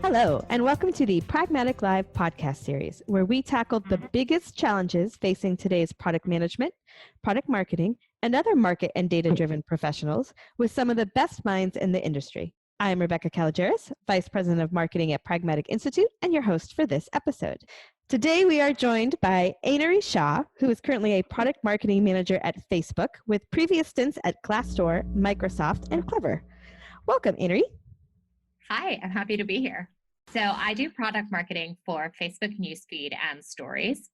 Hello, and welcome to the Pragmatic Live podcast series, where we tackle the biggest challenges facing today's product management, product marketing, and other market and data-driven professionals with some of the best minds in the industry. I am Rebecca Calageris, Vice President of Marketing at Pragmatic Institute, and your host for this episode. Today, we are joined by Ainari Shah, who is currently a product marketing manager at Facebook with previous stints at Glassdoor, Microsoft, and Clever. Welcome, Ainari. Hi, I'm happy to be here. So I do product marketing for Facebook Newsfeed and Stories.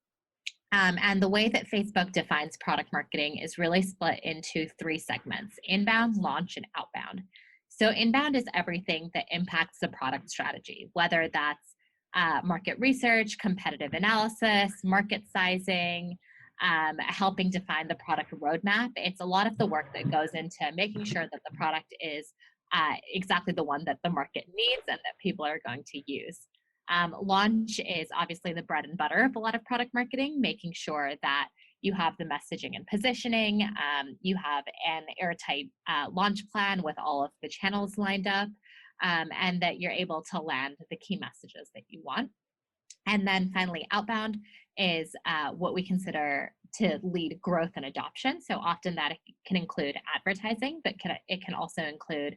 And the way that Facebook defines product marketing is really split into three segments: inbound, launch, and outbound. So inbound is everything that impacts the product strategy, whether that's market research, competitive analysis, market sizing, helping define the product roadmap. It's a lot of the work that goes into making sure that the product is exactly the one that the market needs and that people are going to use. Launch is obviously the bread and butter of a lot of product marketing, making sure that you have the messaging and positioning, you have an airtight launch plan with all of the channels lined up, and that you're able to land the key messages that you want. And then finally, outbound is what we consider to lead growth and adoption. So often that can include advertising, but it can also include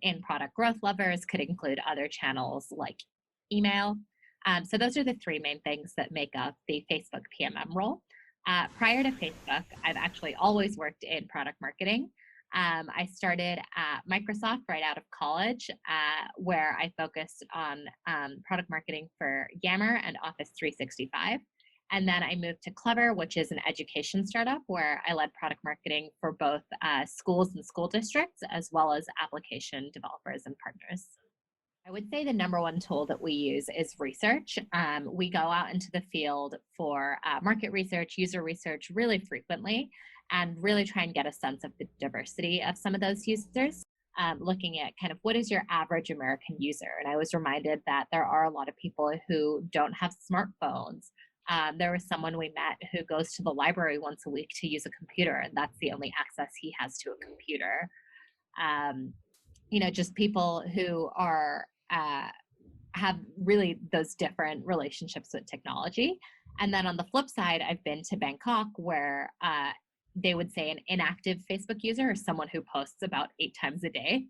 in-product growth levers, could include other channels like email. So those are the three main things that make up the Facebook PMM role. Prior to Facebook, I've actually always worked in product marketing. I started at Microsoft right out of college, where I focused on product marketing for Yammer and Office 365. And then I moved to Clever, which is an education startup where I led product marketing for both schools and school districts, as well as application developers and partners. I would say the number one tool that we use is research. We go out into the field for market research, user research really frequently, and really try and get a sense of the diversity of some of those users, looking at kind of what is your average American user. And I was reminded that there are a lot of people who don't have smartphones. There was someone we met who goes to the library once a week to use a computer, and that's the only access he has to a computer. Just people who are have really those different relationships with technology. And then on the flip side, I've been to Bangkok, where they would say an inactive Facebook user is someone who posts about 8 times a day.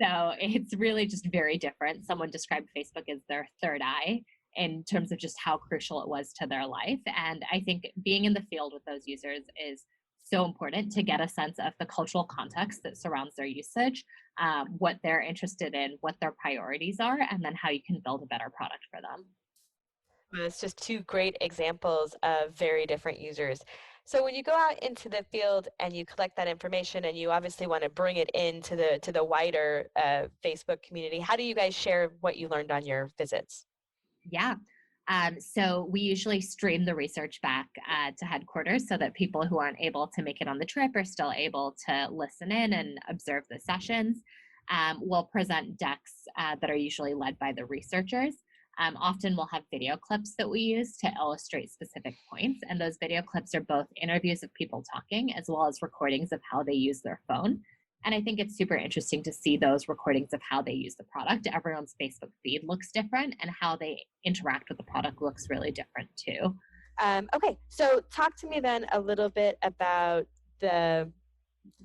So it's really just very different. Someone described Facebook as their third eye in terms of just how crucial it was to their life. And I think being in the field with those users is so important to get a sense of the cultural context that surrounds their usage, what they're interested in, what their priorities are, and then how you can build a better product for them. Well, it's just two great examples of very different users. So when you go out into the field and you collect that information and you obviously want to bring it into the wider Facebook community, how do you guys share what you learned on your visits? Yeah. So we usually stream the research back to headquarters so that people who aren't able to make it on the trip are still able to listen in and observe the sessions. We'll present decks that are usually led by the researchers. Often we'll have video clips that we use to illustrate specific points. And those video clips are both interviews of people talking as well as recordings of how they use their phone. And I think it's super interesting to see those recordings of how they use the product. Everyone's Facebook feed looks different, and how they interact with the product looks really different too. Okay, so talk to me then a little bit about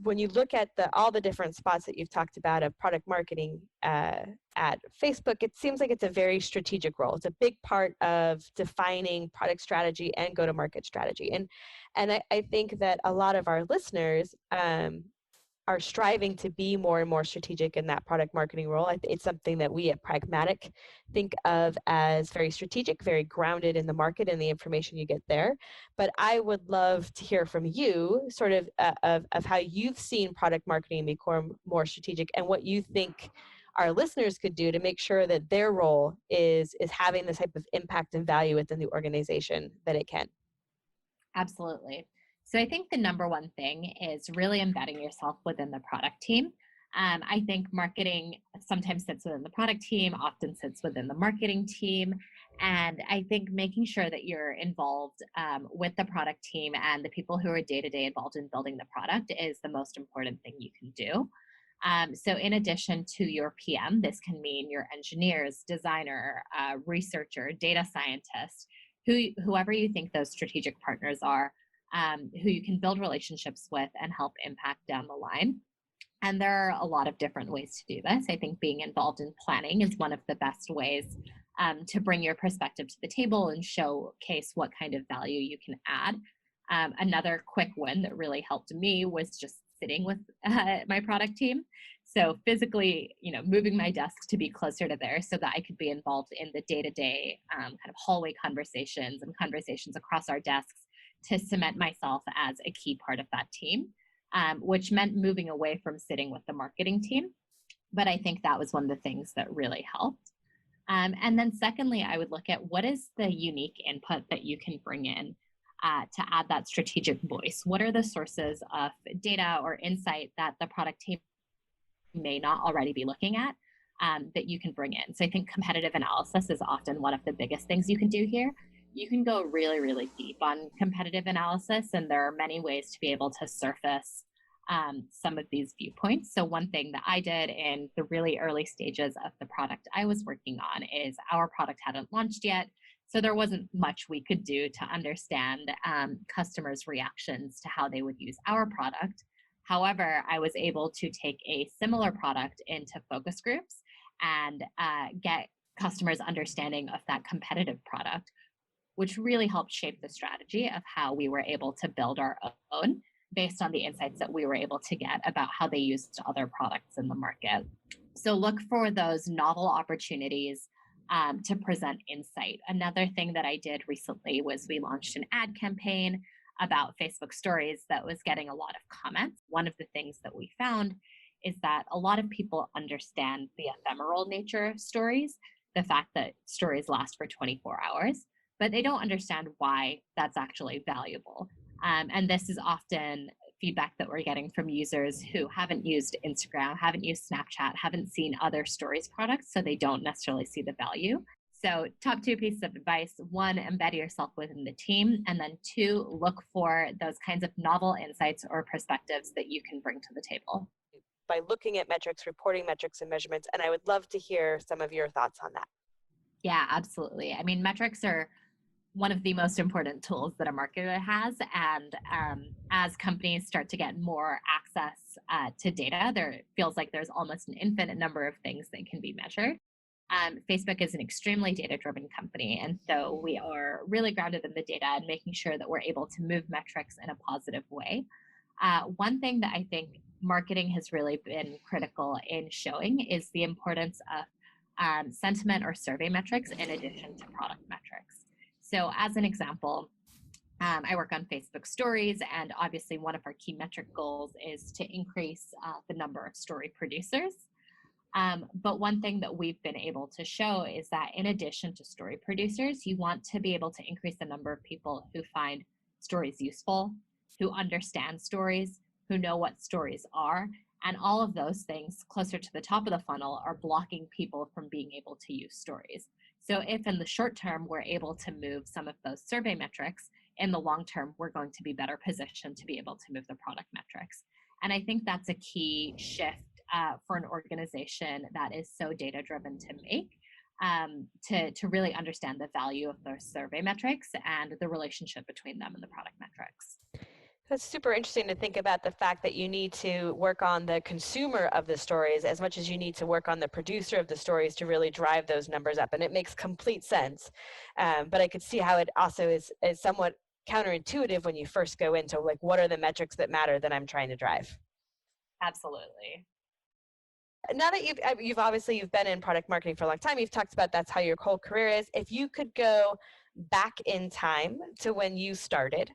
when you look at all the different spots that you've talked about of product marketing at Facebook, it seems like it's a very strategic role. It's a big part of defining product strategy and go-to-market strategy. And I think that a lot of our listeners are striving to be more and more strategic in that product marketing role. It's something that we at Pragmatic think of as very strategic, very grounded in the market and the information you get there. But I would love to hear from you sort of how you've seen product marketing become more strategic and what you think our listeners could do to make sure that their role is having the type of impact and value within the organization that it can. Absolutely. So I think the number one thing is really embedding yourself within the product team. I think marketing sometimes sits within the product team, often sits within the marketing team. And I think making sure that you're involved with the product team and the people who are day-to-day involved in building the product is the most important thing you can do. So in addition to your PM, this can mean your engineers, designer, researcher, data scientist, whoever you think those strategic partners are, who you can build relationships with and help impact down the line. And there are a lot of different ways to do this. I think being involved in planning is one of the best ways to bring your perspective to the table and showcase what kind of value you can add. Another quick win that really helped me was just sitting with my product team. So physically, moving my desk to be closer to there so that I could be involved in the day-to-day kind of hallway conversations and conversations across our desks to cement myself as a key part of that team, which meant moving away from sitting with the marketing team. But I think that was one of the things that really helped. And then secondly, I would look at what is the unique input that you can bring in to add that strategic voice. What are the sources of data or insight that the product team may not already be looking at that you can bring in? So I think competitive analysis is often one of the biggest things you can do here. You can go really, really deep on competitive analysis, and there are many ways to be able to surface some of these viewpoints. So one thing that I did in the really early stages of the product I was working on is our product hadn't launched yet. So there wasn't much we could do to understand customers' reactions to how they would use our product. However, I was able to take a similar product into focus groups and get customers' understanding of that competitive product, which really helped shape the strategy of how we were able to build our own based on the insights that we were able to get about how they used other products in the market. So look for those novel opportunities to present insight. Another thing that I did recently was we launched an ad campaign about Facebook stories that was getting a lot of comments. One of the things that we found is that a lot of people understand the ephemeral nature of stories, the fact that stories last for 24 hours, but they don't understand why that's actually valuable. And this is often feedback that we're getting from users who haven't used Instagram, haven't used Snapchat, haven't seen other stories products, so they don't necessarily see the value. So top two pieces of advice: one, embed yourself within the team, and then two, look for those kinds of novel insights or perspectives that you can bring to the table. By looking at metrics, reporting metrics and measurements, and I would love to hear some of your thoughts on that. Yeah, absolutely. I mean, metrics are one of the most important tools that a marketer has. And as companies start to get more access to data, there feels like there's almost an infinite number of things that can be measured. Facebook is an extremely data-driven company, and so we are really grounded in the data and making sure that we're able to move metrics in a positive way. One thing that I think marketing has really been critical in showing is the importance of sentiment or survey metrics in addition to product metrics. So as an example, I work on Facebook stories, and obviously one of our key metric goals is to increase the number of story producers. But one thing that we've been able to show is that in addition to story producers, you want to be able to increase the number of people who find stories useful, who understand stories, who know what stories are. And all of those things closer to the top of the funnel are blocking people from being able to use stories. So if in the short term, we're able to move some of those survey metrics, in the long term, we're going to be better positioned to be able to move the product metrics. And I think that's a key shift for an organization that is so data-driven to make, to really understand the value of those survey metrics and the relationship between them and the product metrics. That's super interesting to think about the fact that you need to work on the consumer of the stories as much as you need to work on the producer of the stories to really drive those numbers up. And it makes complete sense. But I could see how it also is somewhat counterintuitive when you first go into like, what are the metrics that matter that I'm trying to drive? Absolutely. Now that you've been in product marketing for a long time, you've talked about that's how your whole career is. If you could go back in time to when you started,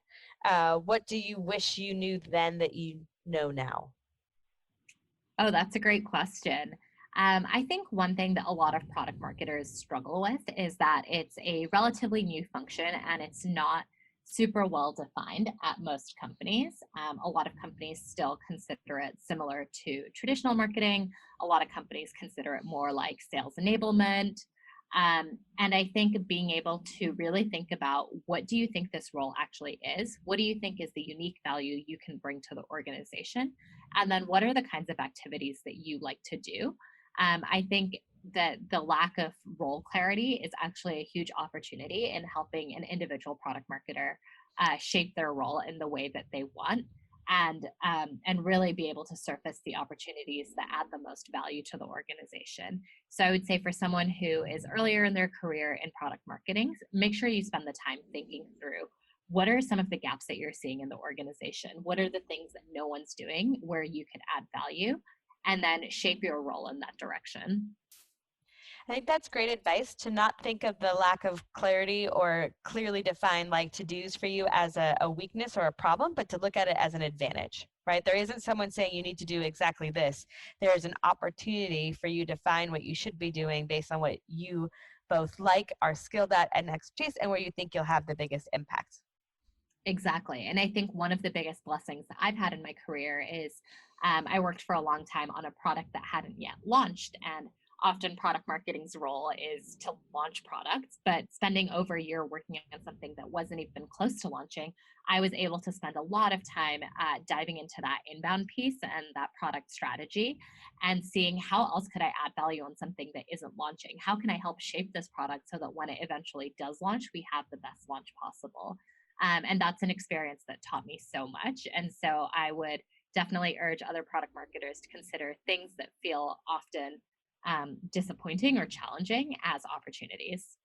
what do you wish you knew then that you know now? Oh, that's a great question. I think one thing that a lot of product marketers struggle with is that it's a relatively new function and it's not super well defined at most companies. A lot of companies still consider it similar to traditional marketing. A lot of companies consider it more like sales enablement. And I think being able to really think about, what do you think this role actually is? What do you think is the unique value you can bring to the organization? And then what are the kinds of activities that you like to do? I think that the lack of role clarity is actually a huge opportunity in helping an individual product marketer shape their role in the way that they want, and really be able to surface the opportunities that add the most value to the organization. So I would say, for someone who is earlier in their career in product marketing, make sure you spend the time thinking through, what are some of the gaps that you're seeing in the organization? What are the things that no one's doing where you could add value? And then shape your role in that direction. I think that's great advice, to not think of the lack of clarity or clearly defined like to-dos for you as a weakness or a problem, but to look at it as an advantage, right? There isn't someone saying you need to do exactly this. There is an opportunity for you to find what you should be doing based on what you both like, are skilled at, and expertise, and where you think you'll have the biggest impact. Exactly. And I think one of the biggest blessings that I've had in my career is, I worked for a long time on a product that hadn't yet launched. And often product marketing's role is to launch products, but spending over a year working on something that wasn't even close to launching, I was able to spend a lot of time diving into that inbound piece and that product strategy, and seeing how else could I add value on something that isn't launching? How can I help shape this product so that when it eventually does launch, we have the best launch possible? And that's an experience that taught me so much. And so I would definitely urge other product marketers to consider things that feel often disappointing or challenging as opportunities.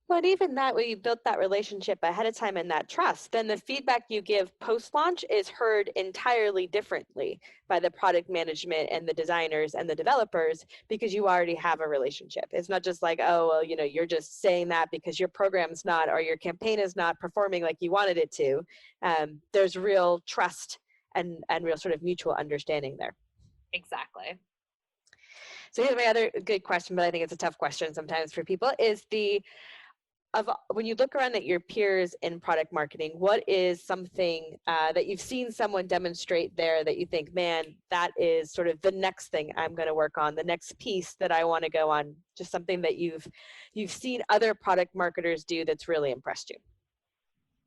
But even that, when you built that relationship ahead of time and that trust, then the feedback you give post-launch is heard entirely differently by the product management and the designers and the developers, because you already have a relationship. It's not just like, oh, well, you're just saying that because your program's not, or your campaign is not performing like you wanted it to. There's real trust and real sort of mutual understanding there. Exactly. So here's my other good question, but I think it's a tough question sometimes for people, is when you look around at your peers in product marketing, what is something that you've seen someone demonstrate there that you think, man, that is sort of the next thing I'm going to work on, the next piece that I want to go on, just something that you've seen other product marketers do that's really impressed you?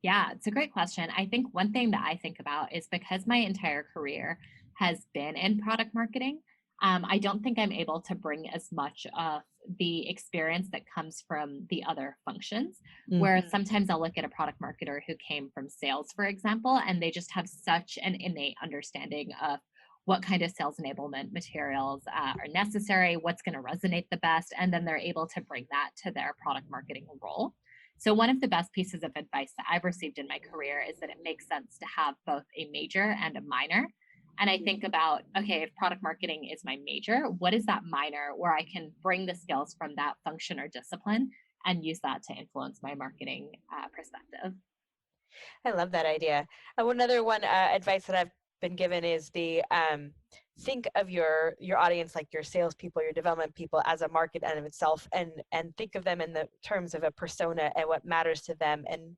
Yeah, it's a great question. I think one thing that I think about is, because my entire career has been in product marketing, I don't think I'm able to bring as much of the experience that comes from the other functions. Where sometimes I'll look at a product marketer who came from sales, for example, and they just have such an innate understanding of what kind of sales enablement materials are necessary, what's going to resonate the best, and then they're able to bring that to their product marketing role. So, one of the best pieces of advice that I've received in my career is that it makes sense to have both a major and a minor. And I think about, okay, if product marketing is my major, what is that minor where I can bring the skills from that function or discipline and use that to influence my marketing perspective? I love that idea. One other advice that I've been given is the think of your audience, like your salespeople, your development people, as a market in of itself, and think of them in the terms of a persona and what matters to them. And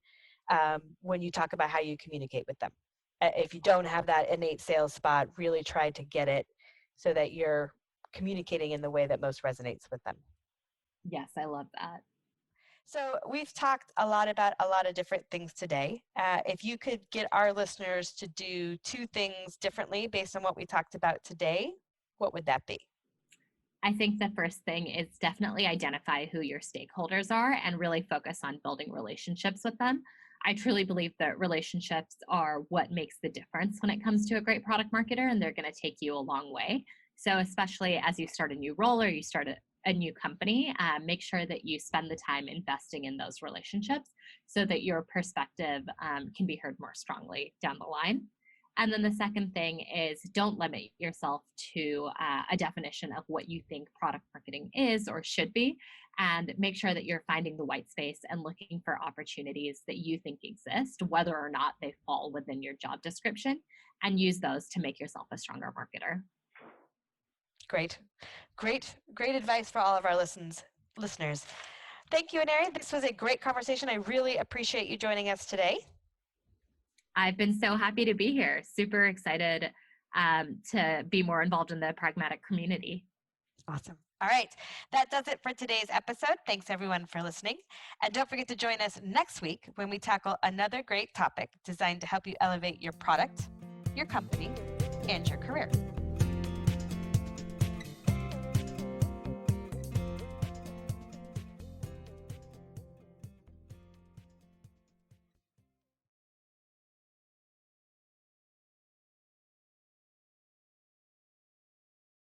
when you talk about how you communicate with them, if you don't have that innate sales spot, really try to get it so that you're communicating in the way that most resonates with them. Yes, I love that. So we've talked a lot about a lot of different things today. If you could get our listeners to do two things differently based on what we talked about today, what would that be? I think the first thing is definitely identify who your stakeholders are and really focus on building relationships with them. I truly believe that relationships are what makes the difference when it comes to a great product marketer, and they're going to take you a long way. So, especially as you start a new role or you start a new company, make sure that you spend the time investing in those relationships so that your perspective can be heard more strongly down the line. And then the second thing is, don't limit yourself to a definition of what you think product marketing is or should be, and make sure that you're finding the white space and looking for opportunities that you think exist, whether or not they fall within your job description, and use those to make yourself a stronger marketer. Great, great advice for all of our listeners. Thank you, Aneri. This was a great conversation. I really appreciate you joining us today. I've been so happy to be here. Super excited to be more involved in the pragmatic community. Awesome. All right, that does it for today's episode. Thanks everyone for listening. And don't forget to join us next week when we tackle another great topic designed to help you elevate your product, your company, and your career.